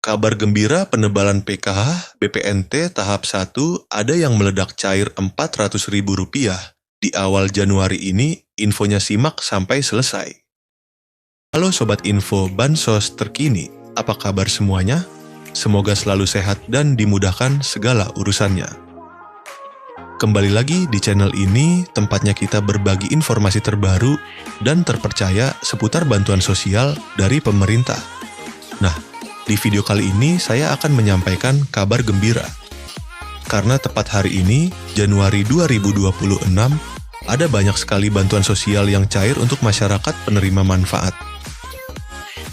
Kabar gembira penebalan PKH BPNT tahap 1 ada yang meledak cair Rp400.000 di awal Januari ini. Infonya simak sampai selesai. Halo Sobat Info Bansos terkini, apa kabar semuanya? Semoga selalu sehat dan dimudahkan segala urusannya. Kembali lagi di channel ini, tempatnya kita berbagi informasi terbaru dan terpercaya seputar bantuan sosial dari pemerintah. Nah, di video kali ini saya akan menyampaikan kabar gembira. Karena tepat hari ini, Januari 2026, ada banyak sekali bantuan sosial yang cair untuk masyarakat penerima manfaat.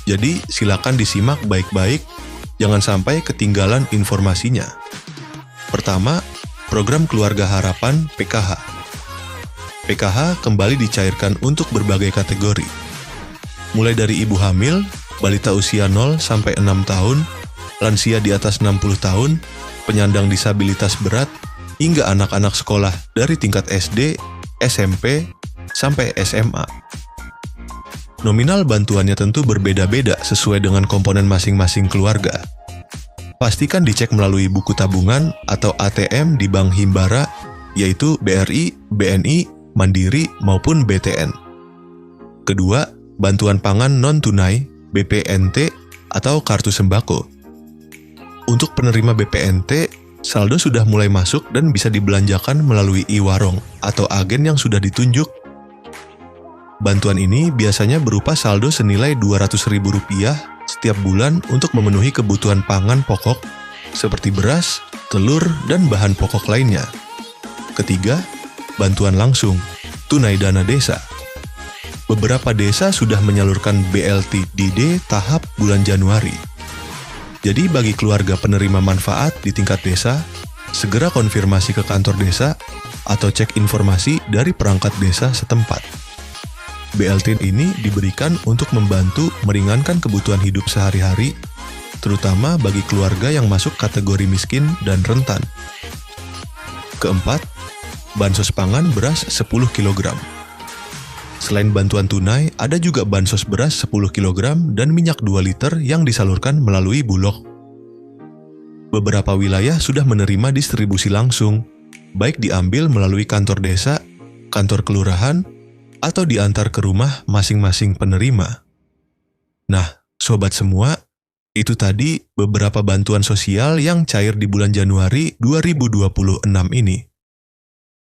Jadi, silakan disimak baik-baik, jangan sampai ketinggalan informasinya. Pertama, program Keluarga Harapan PKH. PKH kembali dicairkan untuk berbagai kategori. Mulai dari ibu hamil, balita usia 0 sampai 6 tahun, lansia di atas 60 tahun, penyandang disabilitas berat, hingga anak-anak sekolah dari tingkat SD, SMP, sampai SMA. Nominal bantuannya tentu berbeda-beda sesuai dengan komponen masing-masing keluarga. Pastikan dicek melalui buku tabungan atau ATM di Bank Himbara, yaitu BRI, BNI, Mandiri, maupun BTN. Kedua, bantuan pangan non-tunai BPNT atau kartu sembako. Untuk penerima BPNT, saldo sudah mulai masuk dan bisa dibelanjakan melalui e-warung atau agen yang sudah ditunjuk. Bantuan ini biasanya berupa saldo senilai Rp200.000 setiap bulan untuk memenuhi kebutuhan pangan pokok seperti beras, telur, dan bahan pokok lainnya. Ketiga, bantuan langsung, tunai dana desa. Beberapa desa sudah menyalurkan BLT-DD tahap bulan Januari. Jadi bagi keluarga penerima manfaat di tingkat desa, segera konfirmasi ke kantor desa atau cek informasi dari perangkat desa setempat. BLT ini diberikan untuk membantu meringankan kebutuhan hidup sehari-hari, terutama bagi keluarga yang masuk kategori miskin dan rentan. Keempat, bansos pangan beras 10 kg. Selain bantuan tunai, ada juga bansos beras 10 kg dan minyak 2 liter yang disalurkan melalui Bulog. Beberapa wilayah sudah menerima distribusi langsung, baik diambil melalui kantor desa, kantor kelurahan, atau diantar ke rumah masing-masing penerima. Nah, sobat semua, itu tadi beberapa bantuan sosial yang cair di bulan Januari 2026 ini.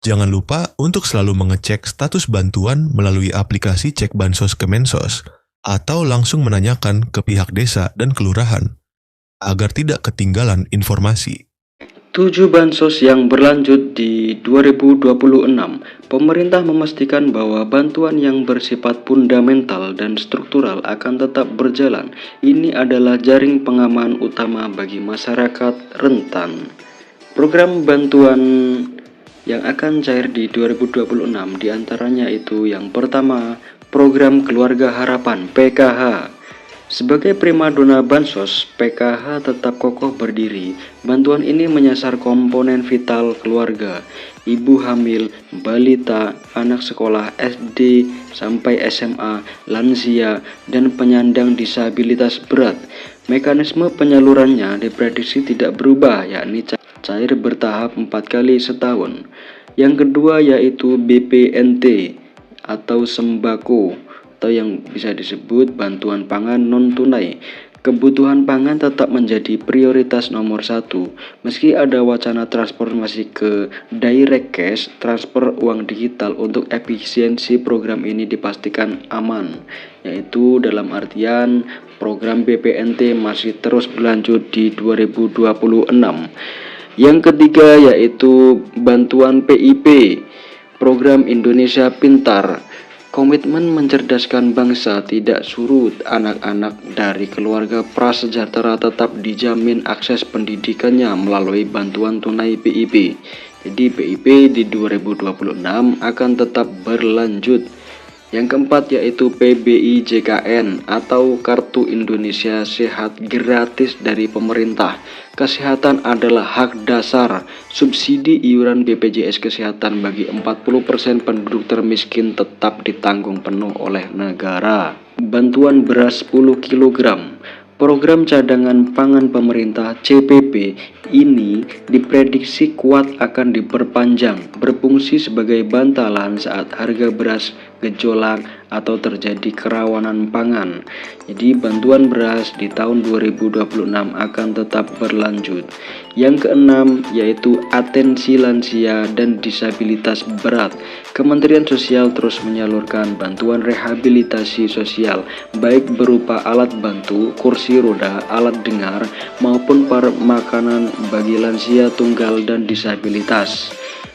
Jangan lupa untuk selalu mengecek status bantuan melalui aplikasi Cek Bansos Kemensos atau langsung menanyakan ke pihak desa dan kelurahan agar tidak ketinggalan informasi. 7 bansos yang berlanjut di 2026, pemerintah memastikan bahwa bantuan yang bersifat fundamental dan struktural akan tetap berjalan. Ini adalah jaring pengaman utama bagi masyarakat rentan. Program bantuan yang akan cair di 2026 diantaranya itu yang pertama, program Keluarga Harapan PKH. Sebagai primadona bansos, PKH tetap kokoh berdiri. Bantuan ini menyasar komponen vital keluarga, ibu hamil, balita, anak sekolah SD sampai SMA, lansia, dan penyandang disabilitas berat. Mekanisme penyalurannya diprediksi tidak berubah, yakni cair bertahap 4 kali setahun. Yang kedua yaitu BPNT atau sembako, atau yang bisa disebut bantuan pangan non-tunai. Kebutuhan pangan tetap menjadi prioritas nomor 1. Meski ada wacana transformasi ke direct cash, transfer uang digital, untuk efisiensi program ini dipastikan aman, yaitu dalam artian program BPNT masih terus berlanjut di 2026. Yang ketiga yaitu bantuan PIP, program Indonesia Pintar. Komitmen mencerdaskan bangsa tidak surut. Anak-anak dari keluarga prasejahtera tetap dijamin akses pendidikannya melalui bantuan tunai PIP. Jadi PIP di 2026 akan tetap berlanjut. Yang keempat yaitu PBI-JKN atau Kartu Indonesia Sehat gratis dari pemerintah. Kesehatan adalah hak dasar. Subsidi iuran BPJS Kesehatan bagi 40% penduduk termiskin tetap ditanggung penuh oleh negara. Bantuan beras 10 kg. Program cadangan pangan pemerintah CPP ini diprediksi kuat akan diperpanjang, berfungsi sebagai bantalan saat harga beras gejolak atau terjadi kerawanan pangan. Jadi bantuan beras di tahun 2026 akan tetap berlanjut. Yang keenam yaitu atensi lansia dan disabilitas berat. Kementerian Sosial terus menyalurkan bantuan rehabilitasi sosial baik berupa alat bantu, kursi roda, alat dengar maupun makanan bagi lansia tunggal dan disabilitas.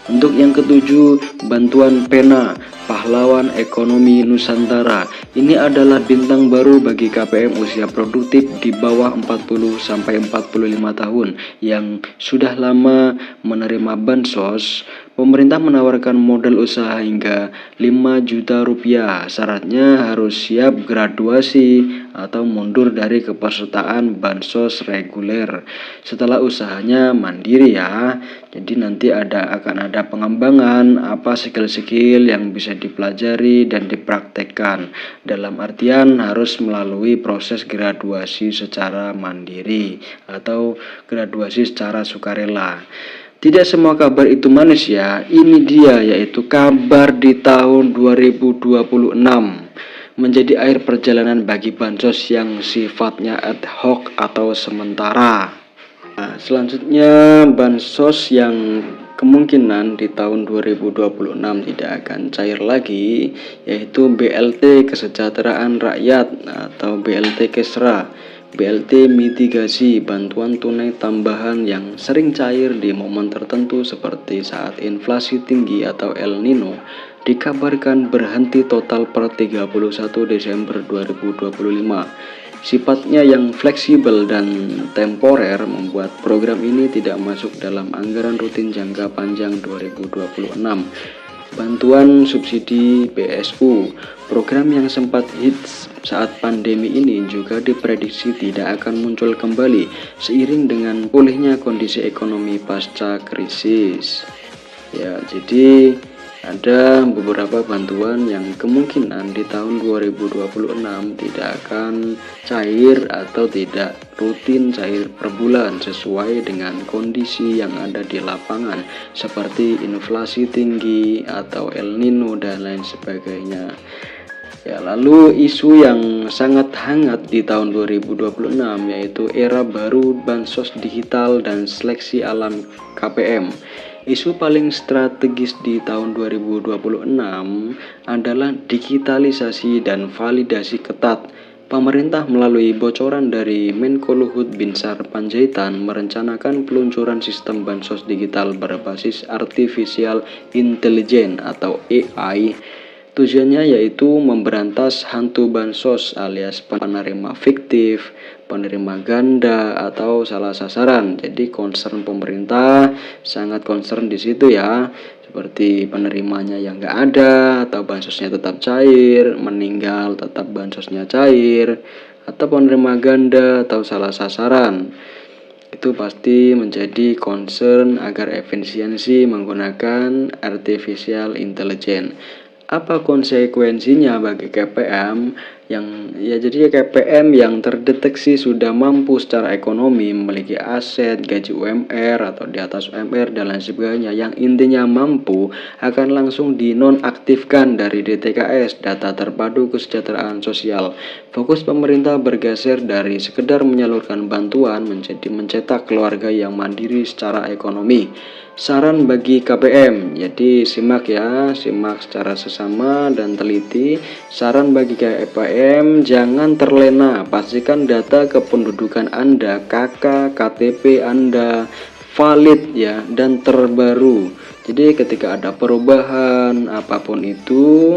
Untuk yang ketujuh, bantuan pena pahlawan ekonomi Nusantara. Ini adalah bintang baru bagi KPM usia produktif di bawah 40 sampai 45 tahun yang sudah lama menerima bansos. Pemerintah menawarkan modal usaha hingga 5 juta rupiah. Syaratnya harus siap graduasi atau mundur dari kepesertaan bansos reguler. Setelah usahanya mandiri ya. Jadi nanti akan ada pengembangan apa skill-skill yang bisa dipelajari dan dipraktekkan. Dalam artian harus melalui proses graduasi secara mandiri atau graduasi secara sukarela. Tidak semua kabar itu manis ya. Ini dia yaitu kabar di tahun 2026 menjadi akhir perjalanan bagi bansos yang sifatnya ad hoc atau sementara. Nah, selanjutnya bansos yang kemungkinan di tahun 2026 tidak akan cair lagi yaitu BLT Kesejahteraan Rakyat atau BLT Kesra. BLT mitigasi bantuan tunai tambahan yang sering cair di momen tertentu seperti saat inflasi tinggi atau El Nino dikabarkan berhenti total per 31 Desember 2025. Sifatnya yang fleksibel dan temporer membuat program ini tidak masuk dalam anggaran rutin jangka panjang 2026. Bantuan subsidi BSU, program yang sempat hits saat pandemi ini juga diprediksi tidak akan muncul kembali seiring dengan pulihnya kondisi ekonomi pasca krisis. Ya, jadi ada beberapa bantuan yang kemungkinan di tahun 2026 tidak akan cair atau tidak rutin cair per bulan sesuai dengan kondisi yang ada di lapangan seperti inflasi tinggi atau El Nino dan lain sebagainya. Ya, lalu isu yang sangat hangat di tahun 2026 yaitu era baru bansos digital dan seleksi alam KPM. Isu paling strategis di tahun 2026 adalah digitalisasi dan validasi ketat. Pemerintah melalui bocoran dari Menko Luhut Binsar Panjaitan merencanakan peluncuran sistem bansos digital berbasis artificial intelligence atau AI. Tujuannya yaitu memberantas hantu bansos alias penerima fiktif, penerima ganda atau salah sasaran. Jadi concern pemerintah sangat concern di situ ya, seperti penerimanya yang nggak ada atau bansosnya tetap cair, meninggal tetap bansosnya cair, atau penerima ganda atau salah sasaran. Itu pasti menjadi concern agar efisiensi menggunakan artificial intelligence. Apa konsekuensinya bagi KPM jadi KPM yang terdeteksi sudah mampu secara ekonomi, memiliki aset, gaji UMR atau di atas UMR dan lain sebagainya, yang intinya mampu akan langsung dinonaktifkan dari DTKS, data terpadu kesejahteraan sosial. Fokus pemerintah bergeser dari sekedar menyalurkan bantuan menjadi mencetak keluarga yang mandiri secara ekonomi. Saran bagi KPM, jadi simak secara sesama dan teliti. Saran bagi KPM, jangan terlena, pastikan data kependudukan Anda, KK, KTP Anda valid ya dan terbaru. Jadi ketika ada perubahan apapun itu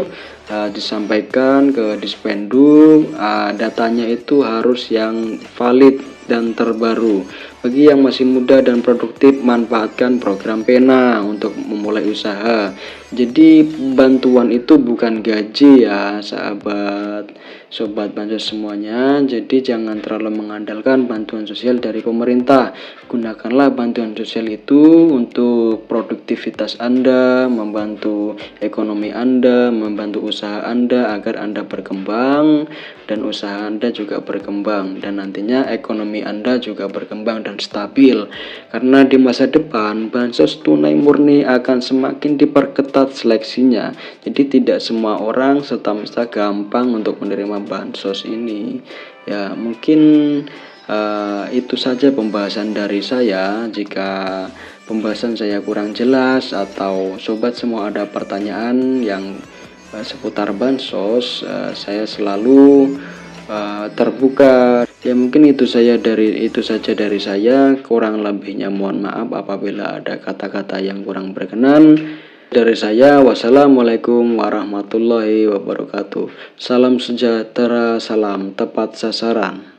disampaikan ke Dispenduk, datanya itu harus yang valid dan terbaru. Bagi yang masih muda dan produktif, manfaatkan program Pena untuk memulai usaha. Jadi bantuan itu bukan gaji ya sobat bansos semuanya. Jadi jangan terlalu mengandalkan bantuan sosial dari pemerintah. Gunakanlah bantuan sosial itu untuk produktivitas Anda, membantu ekonomi Anda, membantu usaha Anda agar Anda berkembang dan usaha Anda juga berkembang, dan nantinya ekonomi Anda juga berkembang dan stabil. Karena di masa depan bansos tunai murni akan semakin diperketat seleksinya. Jadi tidak semua orang serta-merta gampang untuk menerima bansos ini. Ya, mungkin itu saja pembahasan dari saya. Jika pembahasan saya kurang jelas atau sobat semua ada pertanyaan yang seputar bansos, saya selalu terbuka. Ya, mungkin itu saja dari saya. Kurang lebihnya mohon maaf apabila ada kata-kata yang kurang berkenan. Dari saya, wassalamualaikum warahmatullahi wabarakatuh. Salam sejahtera, salam tepat sasaran.